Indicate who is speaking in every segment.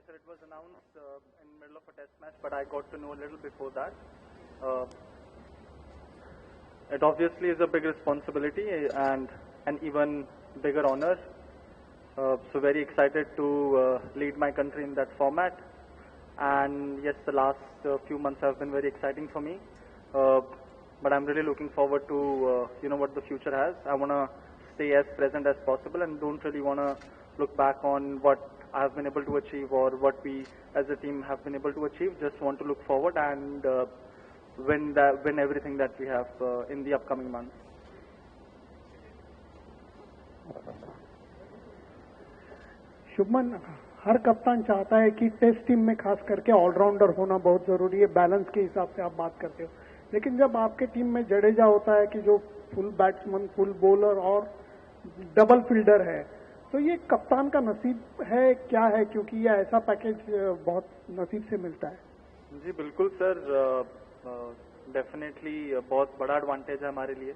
Speaker 1: sir, it was announced in the middle of a test match, but I got to know a little before that. It obviously is a big responsibility and an even bigger honor. So very excited to lead my country in that format. And yes, the last few months have been very exciting for me. But I'm really looking forward to what the future has. I want to stay as present as possible and don't really want to look back on what I have been able to achieve or what we as a team have been able to achieve. Just want to look forward and win everything that we have in the upcoming months.
Speaker 2: Shubman, हर कप्तान चाहता है कि test team में खास करके allrounder होना बहुत जरूरी है, बैलेंस के हिसाब से आप बात करते हो, लेकिन जब आपके टीम में जडेजा होता है कि जो फुल बैट्समैन, फुल बॉलर और डबल फील्डर है, तो ये कप्तान का नसीब है क्या है, क्योंकि ये ऐसा पैकेज बहुत नसीब से मिलता है?
Speaker 1: जी बिल्कुल सर, डेफिनेटली बहुत बड़ा एडवांटेज है हमारे लिए।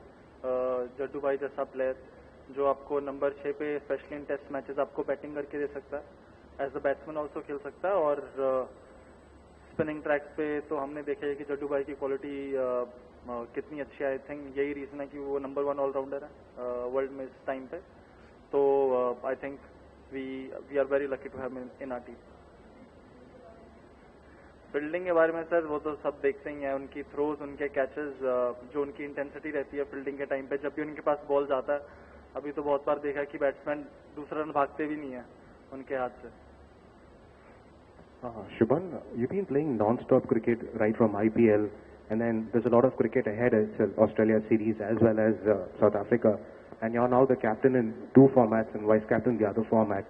Speaker 1: जड्डू भाई जैसा प्लेयर जो आपको नंबर 6 पे स्पेशली इन टेस्ट मैचेस आपको बैटिंग करके दे सकता है, एज अ बैट्समैन ऑल्सो खेल सकता है। और स्पिनिंग ट्रैक्स पे तो हमने देखा है कि जड्डू भाई की क्वालिटी कितनी अच्छी है। आई थिंक यही रीज़न है कि वो नंबर 1 ऑलराउंडर है वर्ल्ड में इस टाइम पे। तो I think we are very lucky to have in our team. Fielding के बारे में सर वो तो सब देखते ही हैं, उनकी थ्रोज, उनके कैचेस, जो उनकी इंटेंसिटी रहती है फील्डिंग के टाइम पे जब भी उनके पास बॉल जाता है। अभी तो बहुत बार देखा कि बैट्समैन दूसरा रन भागते भी नहीं है उनके हाथ से।
Speaker 3: Shubman, you've been playing non-stop cricket right from IPL, and then there's a lot of cricket ahead as Australia series as well as South Africa, and you're now the captain in 2 formats and vice captain in the other format.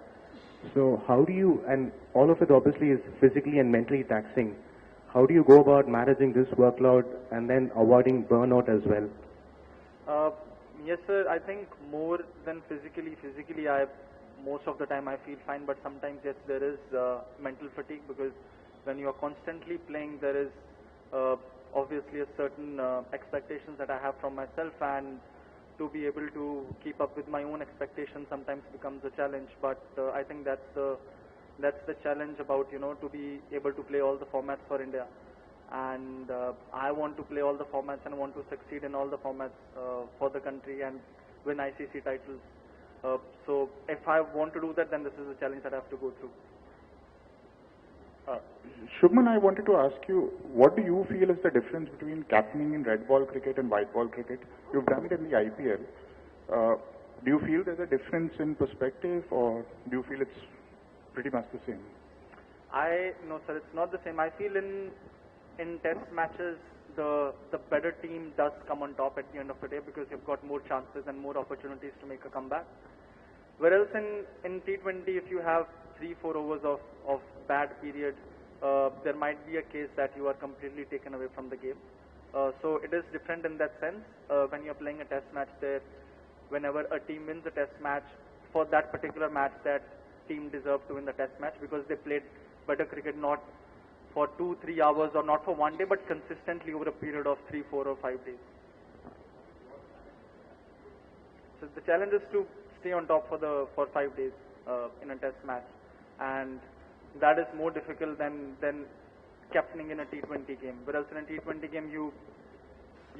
Speaker 3: So how do you, and all of it obviously is physically and mentally taxing, how do you go about managing this workload and then avoiding burnout as well?
Speaker 1: Yes sir, I think more than physically, most of the time I feel fine, but sometimes yes, there is mental fatigue, because when you are constantly playing, there is obviously a certain expectations that I have from myself, and to be able to keep up with my own expectations sometimes becomes a challenge. But I think that's the challenge about to be able to play all the formats for India, and I want to play all the formats and want to succeed in all the formats for the country and win ICC titles. So if I want to do that, then this is a challenge that I have to go through.
Speaker 4: Shubman, I wanted to ask you, what do you feel is the difference between captaining in red ball cricket and white ball cricket? You've done it in the IPL. Do you feel there's a difference in perspective, or do you feel it's pretty much the same?
Speaker 1: No sir, it's not the same. I feel in test matches, the better team does come on top at the end of the day, because you've got more chances and more opportunities to make a comeback. Whereas in T20, if you have 3-4 overs of bad period, there might be a case that you are completely taken away from the game. So it is different in that sense. When you're playing a test match there, whenever a team wins a test match, for that particular match, that team deserved to win the test match because they played better cricket, not for 2-3 hours or not for one day, but consistently over a period of 3, 4 or 5 days. So the challenge is to stay on top for 5 days in a test match, and that is more difficult than captaining in a T20 game. Whereas in a T20 game, you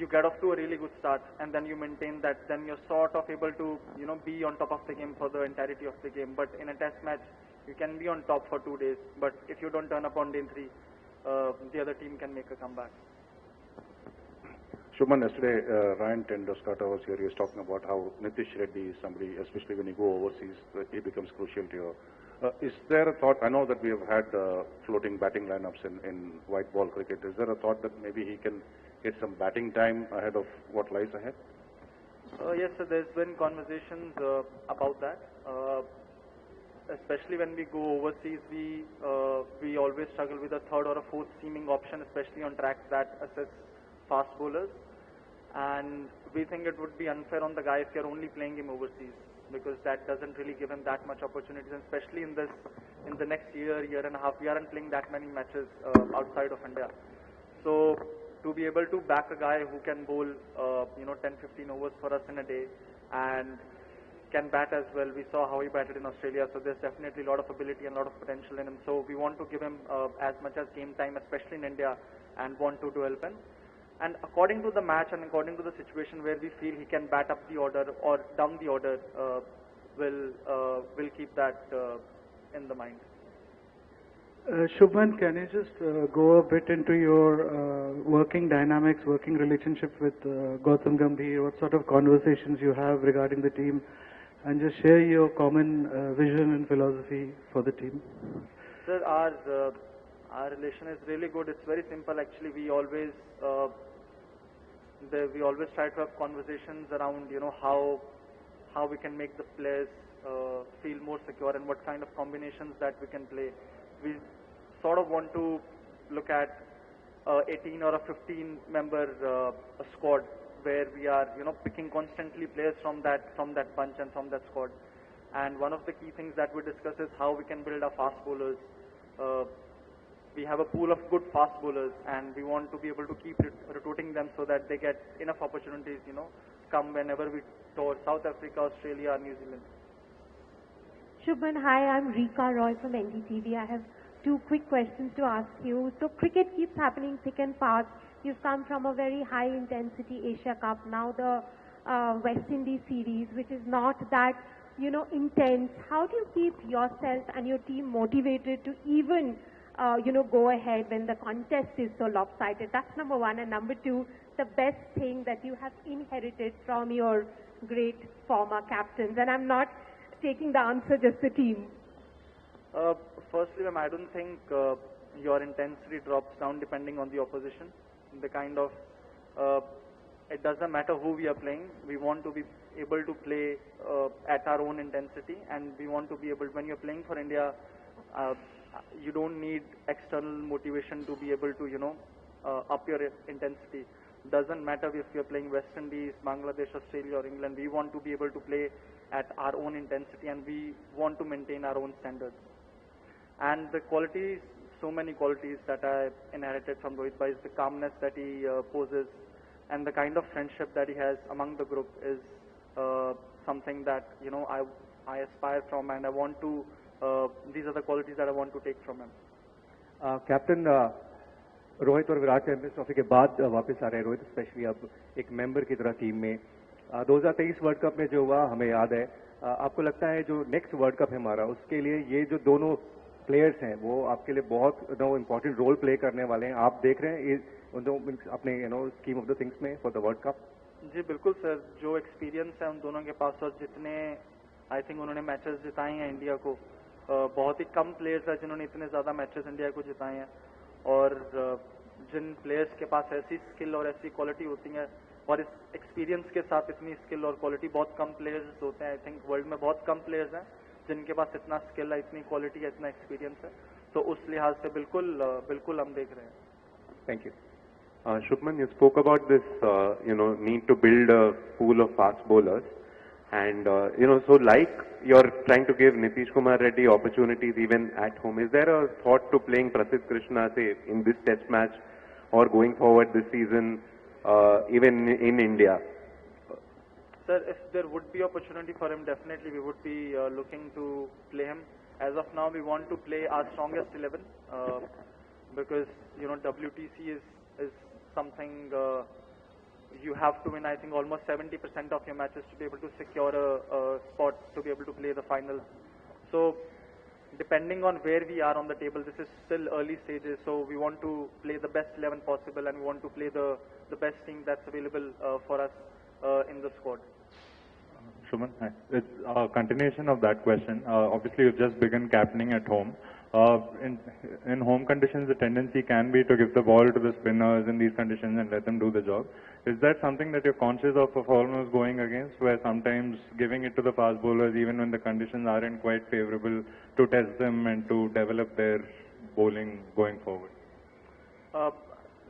Speaker 1: get off to a really good start, and then you maintain that, then you're sort of able to be on top of the game for the entirety of the game. But in a test match, you can be on top for 2 days, but if you don't turn up on day 3, the other team can make a comeback.
Speaker 4: Shubman, yesterday Ryan Tendoscata was here. He was talking about how Nitish Reddy is somebody, especially when you go overseas, that he becomes crucial to you. Is there a thought, I know that we have had floating batting lineups in white ball cricket, is there a thought that maybe he can get some batting time ahead of what lies ahead?
Speaker 1: Yes, sir, there's been conversations about that. Especially when we go overseas, we always struggle with a third or a fourth seaming option, especially on tracks that assess fast bowlers. And we think it would be unfair on the guy if you're only playing him overseas, because that doesn't really give him that much opportunities, and especially in the next year and a half, we aren't playing that many matches outside of India. So to be able to back a guy who can bowl 10-15 overs for us in a day, and can bat as well. We saw how he batted in Australia, so there's definitely a lot of ability and a lot of potential in him. So we want to give him as much as game time, especially in India, and want to develop him. And according to the match and according to the situation where we feel he can bat up the order or down the order, we'll keep that in the mind.
Speaker 5: Shubman, can you just go a bit into your working dynamics, working relationship with Gautam Gambhir, what sort of conversations you have regarding the team, and just share your common vision and philosophy for the team?
Speaker 1: Sir, our relation is really good. It's very simple actually. We always try to have conversations around, you know, how we can make the players feel more secure and what kind of combinations that we can play. We sort of want to look at 18 or a 15 member squad where we are, you know, picking constantly players from that bunch and from that squad. And one of the key things that we discuss is how we can build our fast bowlers. We have a pool of good fast bowlers, and we want to be able to keep recruiting them so that they get enough opportunities, you know, come whenever we tour South Africa, Australia, or New Zealand.
Speaker 6: Shubman, hi, I'm Rika Roy from NDTV. I have two quick questions to ask you. So cricket keeps happening thick and fast. You've come from a very high intensity Asia Cup, now the West Indies series, which is not that, you know, intense. How do you keep yourself and your team motivated to even, you know, go ahead when the contest is so lopsided? That's number one. And number two, the best thing that you have inherited from your great former captains. And I'm not taking the answer, just the team.
Speaker 1: Firstly, ma'am, I don't think your intensity drops down depending on the opposition. The kind of, it doesn't matter who we are playing. We want to be able to play at our own intensity, and we want to be able, when you're playing for India, you don't need external motivation to be able to, you know, up your intensity. Doesn't matter if you're playing West Indies, Bangladesh, Australia, or England. We want to be able to play at our own intensity, and we want to maintain our own standards. And the qualities, so many qualities that I inherited from Rohit Bhai is the calmness that he poses, and the kind of friendship that he has among the group is something that, you know, I aspire from, and I want to, these are the qualities that I want to take from him.
Speaker 3: Captain Rohit और Virat champions trophy के बाद वापस आ रहे हैं Rohit, specially अब एक member की तरह टीम में. 2023 वर्ल्ड कप में जो हुआ हमें याद है. आपको लगता है जो नेक्स्ट वर्ल्ड कप है हमारा, उसके लिए ये जो दोनों प्लेयर्स हैं वो आपके लिए बहुत इम्पोर्टेंट रोल प्ले करने वाले हैं? आप देख रहे हैं अपने स्कीम ऑफ द थिंग्स में फॉर द वर्ल्ड कप?
Speaker 1: जी बिल्कुल सर, जो एक्सपीरियंस है उन दोनों के पास और जितने आई थिंक उन्होंने मैचेस जिताए हैं इंडिया को, बहुत ही कम प्लेयर्स हैं जिन्होंने इतने ज़्यादा मैचेस इंडिया को जिताए हैं. और जिन प्लेयर्स के पास ऐसी स्किल और ऐसी क्वालिटी होती है और इस एक्सपीरियंस के साथ इतनी स्किल और क्वालिटी, बहुत कम प्लेयर्स होते हैं. आई थिंक वर्ल्ड में बहुत कम प्लेयर्स हैं जिनके पास इतना स्किल है, इतनी क्वालिटी है, इतना एक्सपीरियंस है. तो उस लिहाज से बिल्कुल हम देख रहे हैं.
Speaker 3: Thank you.
Speaker 7: Shubman, you spoke about this, need to build a pool of fast bowlers. And, so like you're trying to give Nitish Kumar Reddy opportunities even at home, is there a thought to playing Prasidh Krishna, say, in this test match or going forward this season, even in India?
Speaker 1: Sir, if there would be opportunity for him, definitely we would be looking to play him. As of now, we want to play our strongest 11 because, WTC is something you have to win. I think almost 70% of your matches to be able to secure a spot to be able to play the finals. So depending on where we are on the table, this is still early stages, so we want to play the best 11 possible and we want to play the best team that's available for us in the squad.
Speaker 8: Shubman, hi. It's a continuation of that question. Obviously you've just begun captaining at home. In home conditions, the tendency can be to give the ball to the spinners in these conditions and let them do the job. Is that something that you're conscious of almost going against, where sometimes giving it to the fast bowlers even when the conditions aren't quite favorable, to test them and to develop their bowling going forward?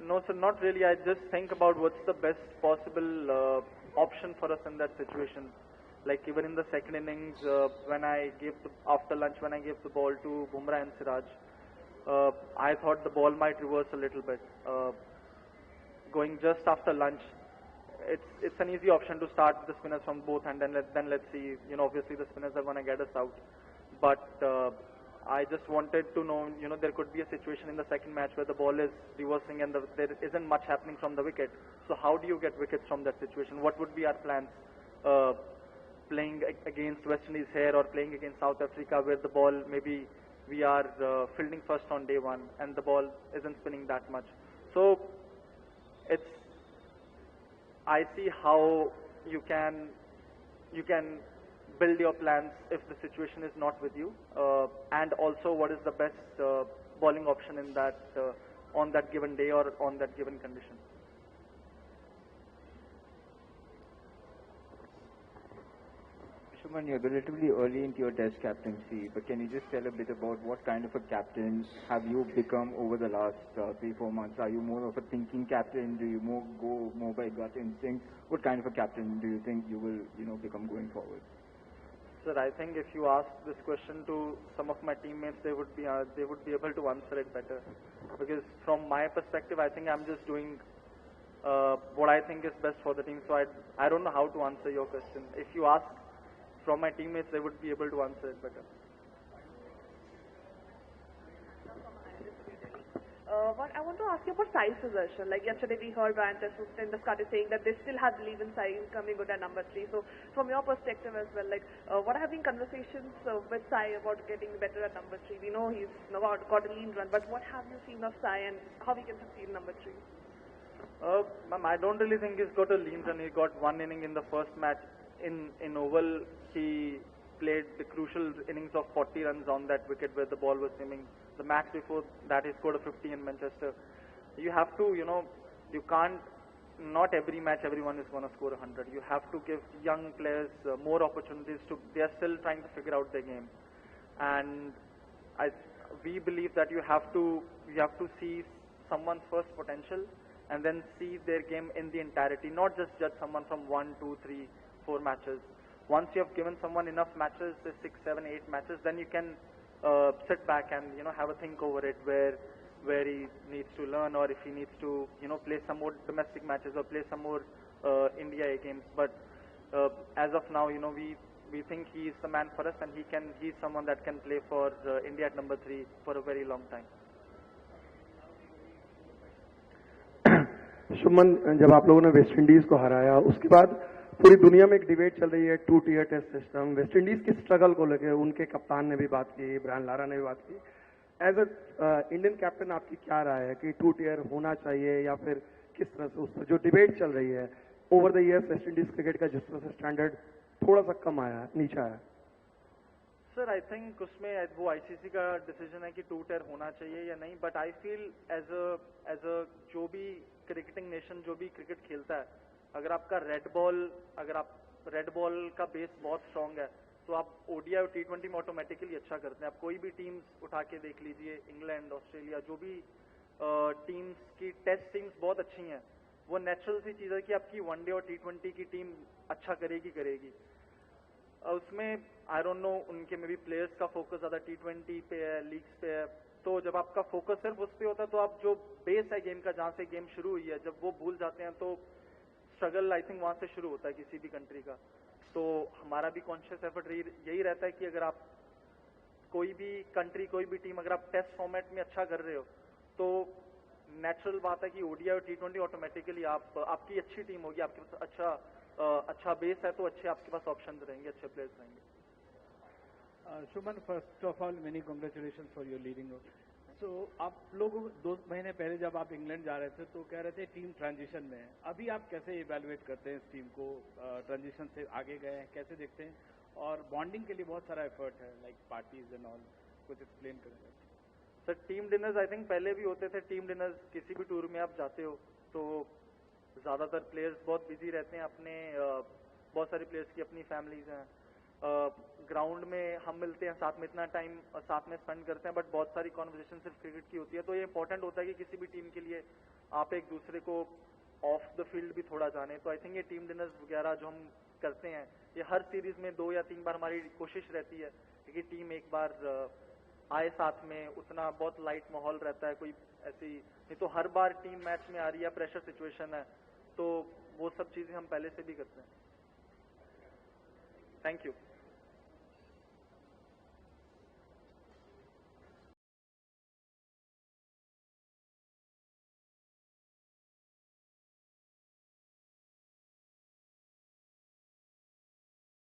Speaker 1: No, sir, not really. I just think about what's the best possible option for us in that situation. Like even in the second innings, after lunch when I gave the ball to Bumrah and Siraj, I thought the ball might reverse a little bit. Going just after lunch, it's an easy option to start the spinners from both, and then let's see. You know, obviously the spinners are gonna get us out, but I just wanted to know. You know, there could be a situation in the second match where the ball is reversing and there isn't much happening from the wicket. So how do you get wickets from that situation? What would be our plans? Playing against West Indies here or playing against South Africa, where the ball maybe we are fielding first on day one and the ball isn't spinning that much. So I see how you can build your plans if the situation is not with you, and also what is the best bowling option in that on that given day or on that given condition.
Speaker 9: Shubman, you're relatively early into your test captaincy, but can you just tell a bit about what kind of a captain have you become over the last 3-4 months? Are you more of a thinking captain? Do you go more by gut instinct? What kind of a captain do you think you will, become going forward?
Speaker 1: Sir, I think if you ask this question to some of my teammates, they would be able to answer it better. Because from my perspective, I think I'm just doing what I think is best for the team. So I don't know how to answer your question. If you ask from my teammates, they would be able to answer it better.
Speaker 10: What I want to ask you about Sai's possession. Like yesterday we heard Ryan Tendulkar saying that they still have belief in Sai coming good at number 3. So from your perspective as well, like what have been conversations with Sai about getting better at number 3? We know he's got a lean run, but what have you seen of Sai and how he can succeed in number 3?
Speaker 1: Ma'am, I don't really think he's got a lean run. He got one inning in the first match in Oval. He played the crucial innings of 40 runs on that wicket where the ball was seaming. The match before that, he scored a 50 in Manchester. You have to, you can't, not every match everyone is going to score 100. You have to give young players more opportunities they are still trying to figure out their game. And we believe that you have to see someone's first potential and then see their game in the entirety, not just judge someone from 1, 2, 3, 4 matches. Once you have given someone enough matches, 6, 7, 8 matches, then you can sit back and have a think over it where he needs to learn, or if he needs to play some more domestic matches or play some more India A games. But as of now, we think he is the man for us, and he's someone that can play for India at number 3 for a very long time.
Speaker 11: Shubman, जब आप लोगों ने West Indies को हराया उसके बाद पूरी दुनिया में एक डिबेट चल रही है 2 tier test system. West Indies की स्ट्रगल को लेकर उनके कप्तान ने भी बात की, ब्रायन लारा ने भी बात की। एज अ इंडियन कैप्टन आपकी क्या राय है कि 2 टियर होना चाहिए या फिर किस तरह से उस पर जो डिबेट चल रही है over the years West Indies cricket का जिस तरह से स्टैंडर्ड थोड़ा सा कम आया, नीचे आया?
Speaker 1: सर, आई थिंक उसमें वो आईसीसी का डिसीजन है कि 2 टियर होना चाहिए या नहीं, but I feel as a जो भी क्रिकेटिंग नेशन जो भी क्रिकेट खेलता है, अगर आपका रेड बॉल का बेस बहुत स्ट्रांग है तो आप ओडीआई और टी20 में ऑटोमेटिकली अच्छा करते हैं। आप कोई भी टीम्स उठा के देख लीजिए, इंग्लैंड, ऑस्ट्रेलिया, जो भी टीम्स की टेस्ट टीम्स बहुत अच्छी हैं, वो नेचुरल सी चीज़ है कि आपकी वनडे और टी20 की टीम अच्छा करेगी। उसमें आई डोंट नो, उनके में भी प्लेयर्स का फोकस ज़्यादा टी20 पे है, लीग्स पे है। तो जब आपका फोकस सिर्फ उस पर होता है तो आप जो बेस है गेम का, जहाँ से गेम शुरू हुई है, जब वो भूल जाते हैं तो स्ट्रगल आई थिंक वहाँ से शुरू होता है किसी भी कंट्री का। तो हमारा भी कॉन्शियस एफर्ट यही रहता है कि अगर आप कोई भी कंट्री, कोई भी टीम, अगर आप टेस्ट फॉर्मेट में अच्छा कर रहे हो तो नेचुरल बात है कि ओडीआई और टी20 ऑटोमेटिकली आपकी अच्छी टीम होगी, आपके पास अच्छा बेस है तो अच्छे आपके पास ऑप्शन रहेंगे, अच्छे प्लेयर्स रहेंगे।
Speaker 12: Shubman, first of all many congratulation for your leading role. तो आप लोग 2 महीने पहले जब आप इंग्लैंड जा रहे थे तो कह रहे थे टीम ट्रांजिशन में है। अभी आप कैसे इवैल्यूएट करते हैं इस टीम को? ट्रांजिशन से आगे गए हैं, कैसे देखते हैं? और बॉन्डिंग के लिए बहुत सारा एफर्ट है, लाइक पार्टीज एंड ऑल, कुछ एक्सप्लेन करेंगे?
Speaker 1: Sir, team dinners I think पहले भी होते थे। टीम डिनर्स किसी भी टूर में आप जाते हो तो ज़्यादातर प्लेयर्स बहुत बिजी रहते हैं, अपने बहुत सारे प्लेयर्स की अपनी फैमिलीज हैं। ग्राउंड में हम मिलते हैं, साथ में इतना टाइम साथ में स्पेंड करते हैं, बट बहुत सारी कॉन्वर्सेशन सिर्फ क्रिकेट की होती है। तो ये इंपॉर्टेंट होता है कि किसी भी टीम के लिए आप एक दूसरे को ऑफ द फील्ड भी थोड़ा जाने। तो आई थिंक ये टीम डिनर्स वगैरह जो हम करते हैं, ये हर सीरीज में 2 या 3 बार हमारी कोशिश रहती है कि टीम एक बार आए साथ में। उतना बहुत लाइट माहौल रहता है, कोई ऐसी नहीं तो हर बार टीम मैच में आ रही है, प्रेशर सिचुएशन है, तो वो सब चीज़ें हम पहले से भी करते हैं. Thank you.